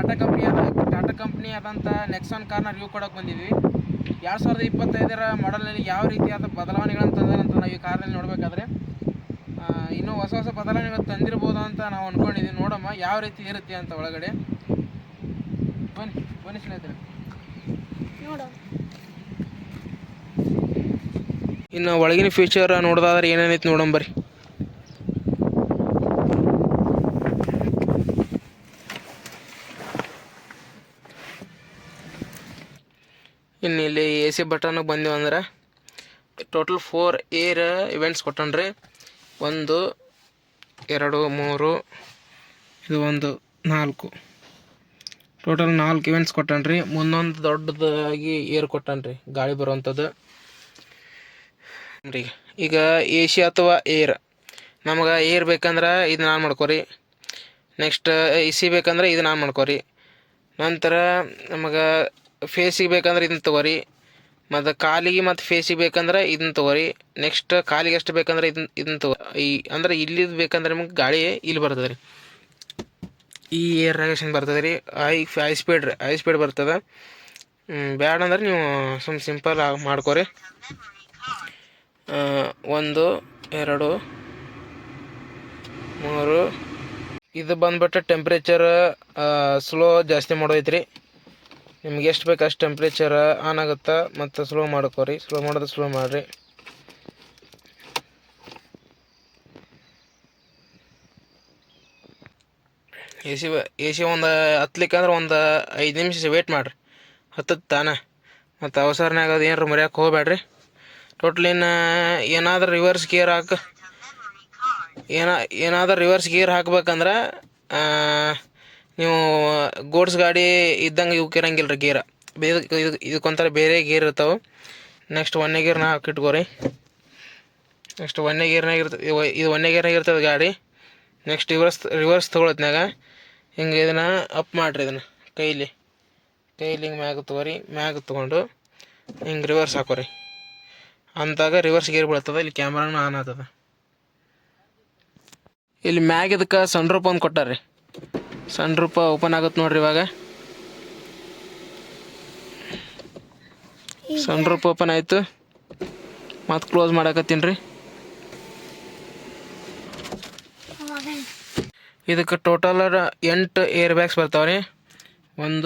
Tata company ಆದಂಥ ನೆಕ್ಸಾನ್ ಕಾರ್ನ review ಕೊಡೋಕೆ ಬಂದಿದ್ವಿ. 2025ರ ಮಾಡೆಲ್ನಲ್ಲಿ ಯಾವ ರೀತಿಯಾದ ಬದಲಾವಣೆಗಳನ್ನು ತಂದಾರಂತ ನಾವು ಈ ಕಾರ್ನಲ್ಲಿ ನೋಡಬೇಕಾದ್ರೆ ಇನ್ನೂ ಹೊಸ ಬದಲಾವಣೆಗಳು ತಂದಿರ್ಬೋದು ಅಂತ ನಾವು ಅಂದ್ಕೊಂಡಿದ್ದೀವಿ. ನೋಡಮ್ಮ ಯಾವ ರೀತಿ ಇರುತ್ತೆ ಅಂತ ಒಳಗಡೆ. ಬನ್ನಿ ಸ್ನೇಹಿತರೆ ನೋಡೋಣ. ಇನ್ನು ಒಳಗಿನ ಫ್ಯೂಚರ್ ನೋಡೋದಾದ್ರೆ ಏನೇನೈತೆ ನೋಡೋಣ ಬರ್ರಿ. ಇನ್ನು ಇಲ್ಲಿ ಎ ಸಿ ಬಟನ್ಗೆ ಬಂದೀವಿ ಅಂದ್ರೆ ಟೋಟಲ್ 4 ಏರ್ ಇವೆಂಟ್ಸ್ ಕೊಟ್ಟನ್ರಿ. 1 2 3 ಇದು 1 4 ಟೋಟಲ್ 4 ಇವೆಂಟ್ಸ್ ಕೊಟ್ಟನ್ರಿ. ಮುಂದೊಂದು ದೊಡ್ಡದಾಗಿ ಏರ್ ಕೊಟ್ಟನ್ರಿ, ಗಾಳಿ ಬರುವಂಥದ್ದು. ಈಗ ಎ ಸಿ ಅಥವಾ ಏರ್, ನಮಗೆ ಏರ್ ಬೇಕಂದ್ರೆ ಇದನ್ನ ಆನ್ ಮಾಡ್ಕೊರಿ. ನೆಕ್ಸ್ಟ್ ಎ ಸಿ ಬೇಕಂದ್ರೆ ಇದನ್ನ ಆನ್ ಮಾಡ್ಕೊರಿ. ನಂತರ ನಮಗೆ ಫೇಸಿಗೆ ಬೇಕಂದ್ರೆ ಇದನ್ನ ತೊಗೋರಿ. ಮತ್ತು ಕಾಲಿಗೆ ಮತ್ತು ಫೇಸಿಗೆ ಬೇಕಂದ್ರೆ ಇದನ್ನ ತೊಗೋರಿ. ನೆಕ್ಸ್ಟ್ ಕಾಲಿಗೆ ಎಷ್ಟು ಬೇಕಂದ್ರೆ ಇದನ್ನ ತೊಗೋ. ಅಂದ್ರೆ ಇಲ್ಲಿದು ಬೇಕಂದ್ರೆ ನಿಮ್ಗೆ ಗಾಳಿ ಇಲ್ಲಿ ಬರ್ತದೆ ರೀ, ಈ ಏರ್ ರೆಗ್ಯುಲೇಷನ್ ಬರ್ತದೆ ರೀ. ಹೈ ಸ್ಪೀಡ್ ಬರ್ತದೆ. ಬ್ಯಾಡ ಅಂದ್ರೆ ನೀವು ಸಿಂಪಲ್ ಆಗಿ ಮಾಡ್ಕೊರಿ. 1 2 3 ಇದು ಬಂದ್ಬಿಟ್ಟು ಟೆಂಪ್ರೇಚರ್ ಸ್ಲೋ ಜಾಸ್ತಿ ಮಾಡೋದೈತ್ರಿ. ನಿಮ್ಗೆ ಎಷ್ಟು ಬೇಕು ಅಷ್ಟು ಟೆಂಪ್ರೇಚರ್ ಆನ್ ಆಗುತ್ತೆ. ಮತ್ತು ಸ್ಲೋ ಮಾಡ್ಕೋರಿ, ಸ್ಲೋ ಮಾಡೋದು ಸ್ಲೋ ಮಾಡಿರಿ. ಎ ಸಿ ಒಂದು ಹತ್ಲಿಕ್ಕಂದ್ರೆ ಒಂದು 5 ನಿಮಿಷ ವೇಟ್ ಮಾಡಿರಿ, ಹತ್ತದ ತಾನೆ. ಮತ್ತು ಅವಸರನಾಗ ಅದು ಏನಾರು ಮರ್ಯಾಕೆ ಹೋಗ್ಬೇಡ್ರಿ. ಟೋಟಲ್ ಏನಾದರೂ ರಿವರ್ಸ್ ಗೇರ್ ಹಾಕ್ಬೇಕಂದ್ರೆ ನೀವು ಗೋಡ್ಸ್ ಗಾಡಿ ಇದ್ದಂಗೆ ಇವಕ್ಕೆ ಇರಂಗಿಲ್ಲ ರೀ ಗೇರ. ಇದಕ್ಕೊಂಥರ ಬೇರೆ ಗೇರ್ ಇರ್ತಾವೆ. ನೆಕ್ಸ್ಟ್ 1ನೇ ಗೇರ್ನ ಹಾಕಿಟ್ಕೋರಿ. ನೆಕ್ಸ್ಟ್ 1ನೇ ಗೇರ್ನಾಗ ಇರ್ತದೆ, ಇದು 1ನೇ ಗೇರ್ನಾಗ ಇರ್ತದೆ ಗಾಡಿ. ನೆಕ್ಸ್ಟ್ ರಿವರ್ಸ್ ತೊಗೊಳತ್ನಾಗ ಹಿಂಗೆ ಇದನ್ನು ಅಪ್ ಮಾಡಿರಿ. ಇದನ್ನು ಕೈಲಿ ಹಿಂಗೆ ಮ್ಯಾಗ ತೊಗೋರಿ. ಮ್ಯಾಗ ತೊಗೊಂಡು ಹಿಂಗೆ ರಿವರ್ಸ್ ಹಾಕೋರಿ. ಅಂದಾಗ ರಿವರ್ಸ್ ಗೇರ್ ಬೀಳ್ತದೆ. ಇಲ್ಲಿ ಕ್ಯಾಮ್ರಾನು ಆನ್ ಆಗ್ತದೆ. ಇಲ್ಲಿ ಮ್ಯಾಗ ಇದಕ್ಕೆ ಸನ್ ರೂಪ್ ಒಂದು ಕೊಟ್ಟಾರ್ರಿ. ಸನ್ ರೂಪ ಓಪನ್ ಆಗುತ್ತೆ ನೋಡ್ರಿ. ಇವಾಗ ಸನ್ ರೂಪ್ ಓಪನ್ ಆಯಿತು. ಮತ್ತು ಕ್ಲೋಸ್ ಮಾಡಕತ್ತೀನಿ ರೀ. ಇದಕ್ಕೆ ಟೋಟಲ್ 8 ಏರ್ ಬ್ಯಾಗ್ಸ್ ಬರ್ತಾವೆ ರೀ. 1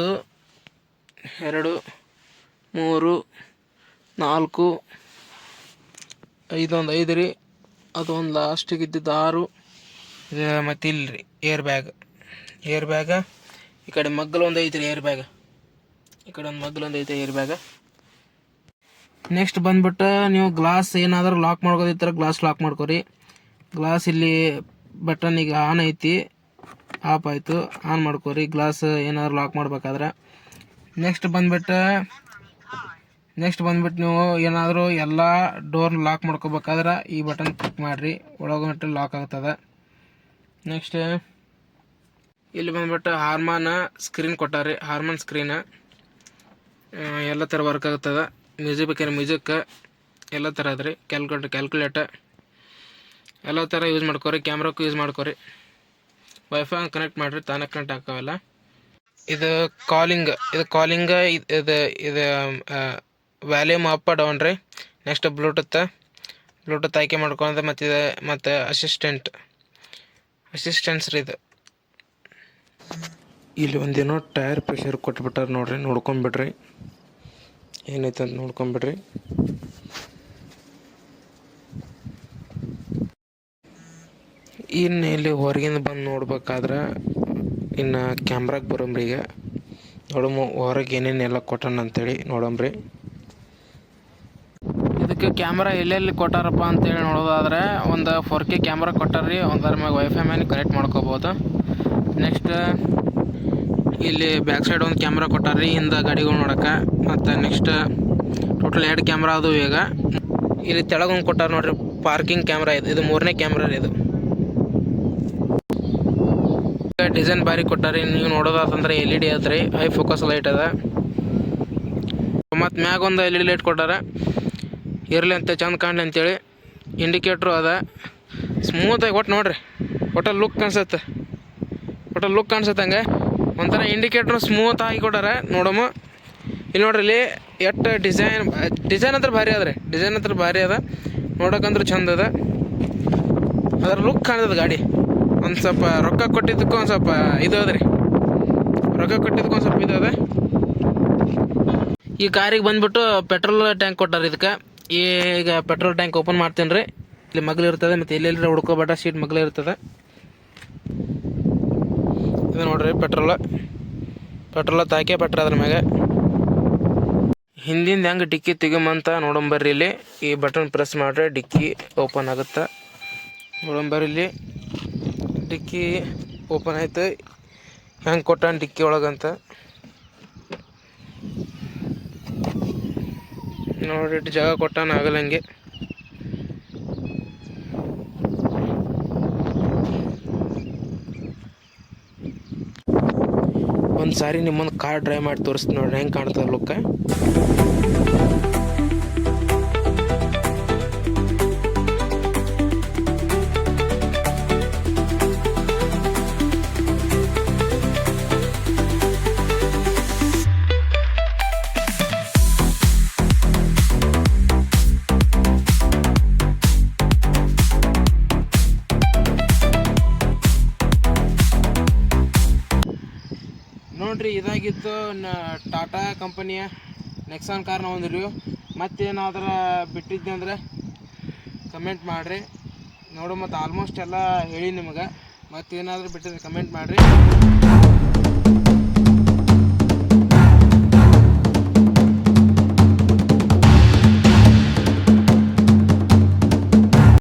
2 3 4 5 ರೀ. ಅದು ಒಂದು ಲಾಸ್ಟಿಗೆ ಇದ್ದಿದ್ದು 6. ಮತ್ತು ಇಲ್ಲಿ ರೀ ಏರ್ ಬ್ಯಾಗ ಈ ಕಡೆ ಮಗ್ಗಲು ಒಂದು ಐತೆ ರೀ ಏರ್ ಬ್ಯಾಗ್. ಈ ಕಡೆ ಒಂದು ಮಗ್ಗಲು ಒಂದು ಐತೆ ಏರ್ ಬ್ಯಾಗ. ನೆಕ್ಸ್ಟ್ ಬಂದ್ಬಿಟ್ಟು ನೀವು ಗ್ಲಾಸ್ ಏನಾದರೂ ಲಾಕ್ ಮಾಡ್ಕೋದಿರ್ತಾರೆ, ಗ್ಲಾಸ್ ಲಾಕ್ ಮಾಡ್ಕೊರಿ. ಗ್ಲಾಸ್ ಇಲ್ಲಿ ಬಟನ್ ಈಗ ಆನ್ ಐತಿ, ಆಫ್ ಆಯಿತು. ಆನ್ ಮಾಡ್ಕೊರಿ ಗ್ಲಾಸ್ ಏನಾದ್ರು ಲಾಕ್ ಮಾಡ್ಬೇಕಾದ್ರೆ. ನೆಕ್ಸ್ಟ್ ಬಂದ್ಬಿಟ್ಟು ನೀವು ಏನಾದರೂ ಎಲ್ಲ ಡೋರ್ನ ಲಾಕ್ ಮಾಡ್ಕೋಬೇಕಾದ್ರೆ ಈ ಬಟನ್ ಕ್ಲಿಕ್ ಮಾಡಿರಿ, ಒಳಗೊಂಡು ಲಾಕ್ ಆಗ್ತದೆ. ನೆಕ್ಸ್ಟ್ ಇಲ್ಲಿ ಬಂದ್ಬಿಟ್ಟು ಹಾರ್ಮೋನ್ ಸ್ಕ್ರೀನ್ ಕೊಟ್ಟಾರಿ. ಹಾರ್ಮೋನ್ ಸ್ಕ್ರೀನ್ ಎಲ್ಲ ಥರ ವರ್ಕ್ ಆಗ್ತದೆ. ಮ್ಯೂಸಿಕ್ ಬೇಕಾದ್ರೆ ಮ್ಯೂಸಿಕ್ ಎಲ್ಲ ಥರ ಅದ ರೀ. ಕ್ಯಾಲ್ಕುಲೇಟರ್ ಎಲ್ಲ ಥರ ಯೂಸ್ ಮಾಡ್ಕೊರಿ. ಕ್ಯಾಮ್ರಾಕ್ಕೂ ಯೂಸ್ ಮಾಡ್ಕೊರಿ. ವೈಫೈ ಕನೆಕ್ಟ್ ಮಾಡಿರಿ, ತಾನೇ ಕನೆಕ್ಟ್ ಆಗ್ತಾವೆಲ್ಲ. ಇದು ಕಾಲಿಂಗ್ ಇದು ವ್ಯಾಲ್ಯೂಮ್ ಅಪ್ ಡೌನ್ ರೀ. ನೆಕ್ಸ್ಟ್ ಬ್ಲೂಟೂತ್ ಆಯ್ಕೆ ಮಾಡ್ಕೊಂಡ್ರೆ ಮತ್ತು ಅಸಿಸ್ಟೆನ್ಸ್ ರೀ ಇದು. ಇಲ್ಲಿ ಒಂದೇನೋ ಟೈರ್ ಪ್ರೆಷರ್ ಕೊಟ್ಬಿಟ್ಟಾರೆ ನೋಡ್ರಿ, ನೋಡ್ಕೊಂಬಿಡ್ರಿ ಏನೈತೆ ಅಂತ ನೋಡ್ಕೊಂಬಿಡ್ರಿ. ಇನ್ನು ಇಲ್ಲಿ ಹೊರಗಿಂದ ಬಂದು ನೋಡ್ಬೇಕಾದ್ರೆ ಇನ್ನು ಕ್ಯಾಮ್ರಾಗೆ ಬರೋಮ್ರಿ. ಈಗ ನೋಡಮ್ಮ ಹೊರಗೆ ಏನೇನೆಲ್ಲ ಕೊಟ್ಟಾನ ಅಂತೇಳಿ ನೋಡಮ್ರಿ. ಇದಕ್ಕೆ ಕ್ಯಾಮ್ರಾ ಎಲ್ಲೆಲ್ಲಿ ಕೊಟ್ಟಾರಪ್ಪ ಅಂತೇಳಿ ನೋಡೋದಾದ್ರೆ ಒಂದು 4K ಕ್ಯಾಮ್ರಾ ಕೊಟ್ಟಾರ್ರಿ. ಒಂದರ ಮ್ಯಾಗ ವೈಫೈ ಮೇಲೆ ಕನೆಕ್ಟ್ ಮಾಡ್ಕೋಬೋದು. ನೆಕ್ಸ್ಟ್ ಇಲ್ಲಿ ಬ್ಯಾಕ್ ಸೈಡ್ ಒಂದು ಕ್ಯಾಮ್ರಾ ಕೊಟ್ಟಾರ್ರಿ, ಹಿಂದೆ ಗಾಡಿಗಳು ನೋಡೋಕೆ. ಮತ್ತು ನೆಕ್ಸ್ಟ್ ಟೋಟಲ್ 2 ಕ್ಯಾಮ್ರಾ ಅದು. ಈಗ ಇಲ್ಲಿ ತೆಳಗೊಂದು ಕೊಟ್ಟಾರ ನೋಡ್ರಿ, ಪಾರ್ಕಿಂಗ್ ಕ್ಯಾಮ್ರಾ. ಇದು 3ನೇ ಕ್ಯಾಮ್ರಾ ರೀ. ಇದು ಡಿಸೈನ್ ಬಾರಿ ಕೊಟ್ಟಾರಿ. ನೀವು ನೋಡೋದಂದ್ರೆ LED ಅದ ರೀ, ಹೈ ಫೋಕಸ್ ಲೈಟ್ ಅದ. ಮತ್ತು ಮ್ಯಾಗ ಒಂದು LED ಲೈಟ್ ಕೊಟ್ಟಾರ, ಇರಲಿ ಅಂತ ಚಂದ ಕಾಣಲಿ ಅಂತೇಳಿ. ಇಂಡಿಕೇಟ್ರು ಅದ, ಸ್ಮೂತಾಗಿ ಒಟ್ಟು ನೋಡ್ರಿ, ಒಟ್ಟು ಲುಕ್ ಕಾಣಿಸುತ್ತೆ ಹಂಗೆ. ಒಂಥರ ಇಂಡಿಕೇಟ್ರ್ ಸ್ಮೂತ್ ಆಗಿ ಕೊಟ್ಟಾರ ನೋಡಮ್ಮ. ಇಲ್ಲಿ ನೋಡ್ರಿ, ಇಲ್ಲಿ ಎಷ್ಟು ಡಿಸೈನ್ ಹತ್ರ ಭಾರಿ ಅದ ರೀ. ಡಿಸೈನ್ ಹತ್ರ ಭಾರಿ ಅದ, ನೋಡೋಕಂದ್ರೆ ಚಂದ ಅದ. ಅದ್ರ ಲುಕ್ ಕಾಣ್ತದೆ ಗಾಡಿ. ಒಂದು ಸ್ವಲ್ಪ ರೊಕ್ಕ ಕೊಟ್ಟಿದ್ದಕ್ಕೂ ಒಂದು ಸ್ವಲ್ಪ ಇದು ಅದ ರೀ. ರೊಕ್ಕ ಕೊಟ್ಟಿದ್ದಕ್ಕೂ ಒಂದು ಸ್ವಲ್ಪ ಇದು ಅದ. ಈ ಕಾರಿಗೆ ಬಂದುಬಿಟ್ಟು ಪೆಟ್ರೋಲ್ ಟ್ಯಾಂಕ್ ಕೊಟ್ಟಾರ ಇದಕ್ಕೆ. ಈಗ ಪೆಟ್ರೋಲ್ ಟ್ಯಾಂಕ್ ಓಪನ್ ಮಾಡ್ತೀನಿ ರೀ. ಇಲ್ಲಿ ಮಗ್ಲು ಇರ್ತದೆ, ಮತ್ತು ಎಲ್ಲೆಲ್ಲರ ಹುಡ್ಕೋಬೇಡ, ಸೀಟ್ ಮಗ್ಲು ಇರ್ತದೆ. ಇದು ನೋಡ್ರಿ ಪೆಟ್ರೋಲ ತಾಕೆ ಪೆಟ್ರ ಅದ್ರ ಮ್ಯಾಗ. ಹಿಂದಿಂದ ಹೆಂಗೆ ಡಿಕ್ಕಿ ತೆಗಿಮಂತ ನೋಡಂಬರ್ರಿ. ಇಲ್ಲಿ ಈ ಬಟನ್ ಪ್ರೆಸ್ ಮಾಡ್ರೆ ಡಿಕ್ಕಿ ಓಪನ್ ಆಗುತ್ತೆ. ನೋಡಂಬರ್ರಿ, ಇಲ್ಲಿ ಡಿಕ್ಕಿ ಓಪನ್ ಆಯ್ತು. ಹೆಂಗೆ ಕೊಟ್ಟಾನ ಡಿಕ್ಕಿ ಒಳಗಂತ ನೋಡಿ. ಇಟ್ಟು ಜಾಗ ಕೊಟ್ಟಾನ, ಆಗಲ್ಲಂಗೆ. ಒಂದು ಸಾರಿ ನಿಮ್ಮೊಂದು ಕಾರ್ ಡ್ರೈವ್ ಮಾಡಿ ತೋರಿಸ್ತೀನಿ ನೋಡ್ರಿ ಹೆಂಗೆ ಕಾಣ್ತದೆ ಲುಕ್ಕ. ನೋಡ್ರಿ, ಇದಾಗಿತ್ತು ಟಾಟಾ ಕಂಪನಿಯ ನೆಕ್ಸಾನ್ ಕಾರ್ನ ಒಂದು ರಿವ್ಯೂ. ಮತ್ತೇನಾದ್ರೆ ಬಿಟ್ಟಿದ್ದೆ ಅಂದ್ರೆ ಕಮೆಂಟ್ ಮಾಡಿರಿ ನೋಡು. ಮತ್ತು ಆಲ್ಮೋಸ್ಟ್ ಎಲ್ಲ ಹೇಳಿ ನಿಮಗೆ. ಮತ್ತೇನಾದರೂ ಬಿಟ್ಟಿದ್ರೆ ಕಮೆಂಟ್ ಮಾಡಿರಿ.